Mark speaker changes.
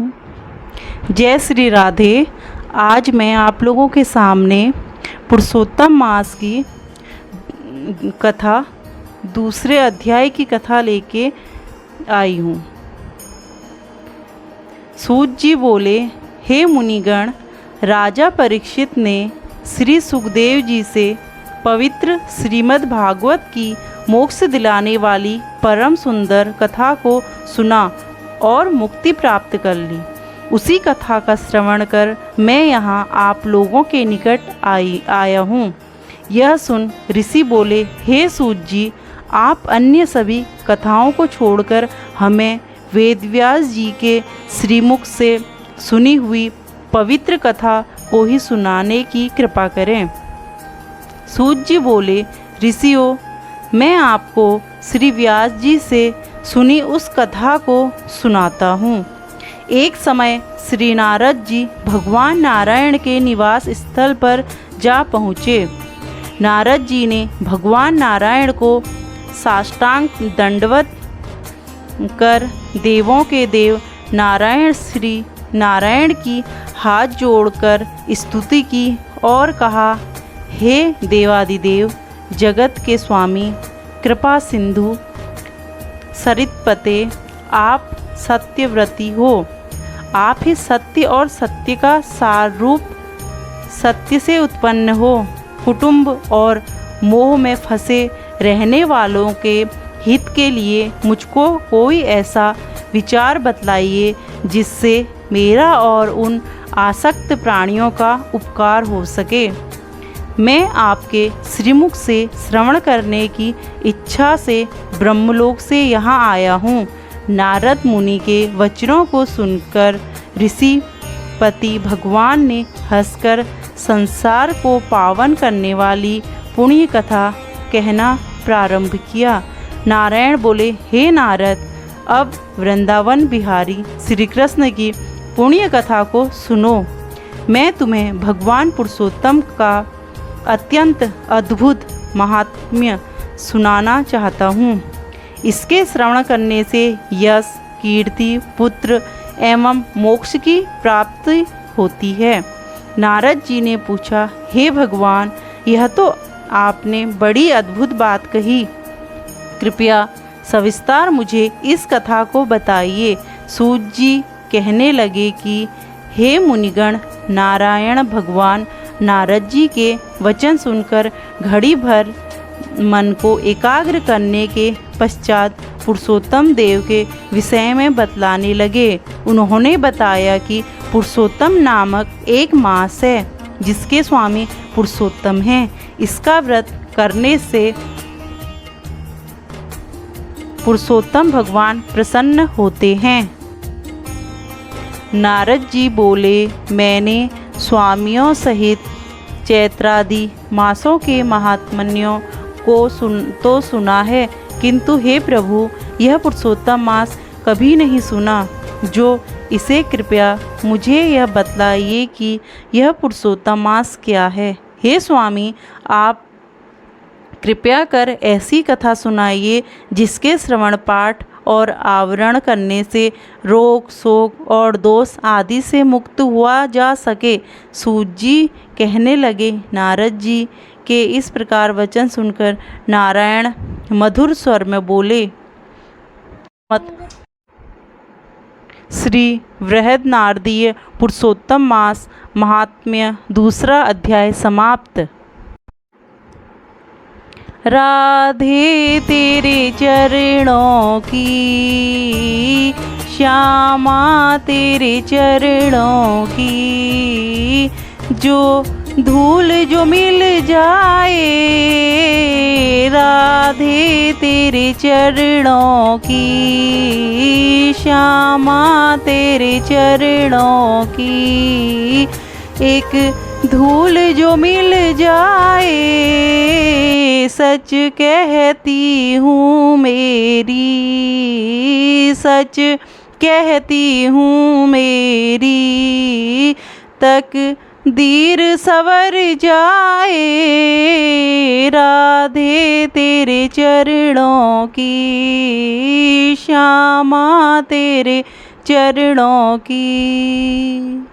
Speaker 1: हूँ। जय श्री राधे। आज मैं आप लोगों के सामने पुरुषोत्तम मास की कथा दूसरे अध्याय की कथा लेके आई हूँ। सूत जी बोले, हे मुनिगण, राजा परीक्षित ने श्री सुखदेव जी से पवित्र श्रीमद् भागवत की मोक्ष दिलाने वाली परम सुंदर कथा को सुना और मुक्ति प्राप्त कर ली। उसी कथा का श्रवण कर मैं यहाँ आप लोगों के निकट आया हूँ। यह सुन ऋषि बोले, हे सूत जी, आप अन्य सभी कथाओं को छोड़कर हमें वेदव्यास जी के श्रीमुख से सुनी हुई पवित्र कथा को ही सुनाने की कृपा करें। सूत जी बोले, ऋषियों, मैं आपको श्री व्यास जी से सुनी उस कथा को सुनाता हूँ। एक समय श्री नारद जी भगवान नारायण के निवास स्थल पर जा पहुँचे। नारद जी ने भगवान नारायण को साष्टांग दंडवत कर देवों के देव नारायण श्री नारायण की हाथ जोड़कर स्तुति की और कहा, हे देवादिदेव, जगत के स्वामी, कृपा सिंधु, सरितपते, आप सत्यव्रती हो। आप ही सत्य और सत्य का सार रूप, सत्य से उत्पन्न हो। कुटुंब और मोह में फंसे रहने वालों के हित के लिए मुझको कोई ऐसा विचार बतलाइए जिससे मेरा और उन आसक्त प्राणियों का उपकार हो सके। मैं आपके श्रीमुख से श्रवण करने की इच्छा से ब्रह्मलोक से यहाँ आया हूँ। नारद मुनि के वचनों को सुनकर ऋषि पति भगवान ने हंसकर संसार को पावन करने वाली पुण्य कथा कहना प्रारंभ किया। नारायण बोले, हे नारद, अब वृंदावन बिहारी श्री कृष्ण की पुण्य कथा को सुनो। मैं तुम्हें भगवान पुरुषोत्तम का अत्यंत अद्भुत महात्म्य सुनाना चाहता हूँ। इसके श्रवण करने से यश, कीर्ति, पुत्र एवं मोक्ष की प्राप्ति होती है। नारद जी ने पूछा, हे भगवान, यह तो आपने बड़ी अद्भुत बात कही। कृपया सविस्तार मुझे इस कथा को बताइए। सूत जी कहने लगे कि हे मुनिगण, नारायण भगवान नारद जी के वचन सुनकर घड़ी भर मन को एकाग्र करने के पश्चात पुरुषोत्तम देव के विषय में बतलाने लगे। उन्होंने बताया कि पुरुषोत्तम नामक एक मास है जिसके स्वामी पुरुषोत्तम हैं। इसका व्रत करने से पुरुषोत्तम भगवान प्रसन्न होते हैं। नारद जी बोले, मैंने स्वामियों सहित चैत्रादि मासों के महात्म्यों को सुना है, किंतु हे प्रभु, यह पुरुषोत्तम मास कभी नहीं सुना। जो इसे कृपया मुझे यह बतलाइए कि यह पुरुषोत्तम मास क्या है। हे स्वामी, आप कृपया कर ऐसी कथा सुनाइए जिसके श्रवण पाठ और आवरण करने से रोग, शोक और दोष आदि से मुक्त हुआ जा सके। सूत जी कहने लगे, नारद जी के इस प्रकार वचन सुनकर नारायण मधुर स्वर में बोले, श्री बृहद नारदीय पुरुषोत्तम मास महात्म्य दूसरा अध्याय समाप्त। राधे तेरे चरणों की, श्यामा तेरे चरणों की, जो धूल जो मिल जाए, राधे तेरे चरणों की, श्यामा तेरे चरणों की, एक धूल जो मिल जाए, सच कहती हूँ मेरी, सच कहती हूँ मेरी, तकदीर सवर जाए, राधे तेरे चरणों की, श्यामा तेरे चरणों की।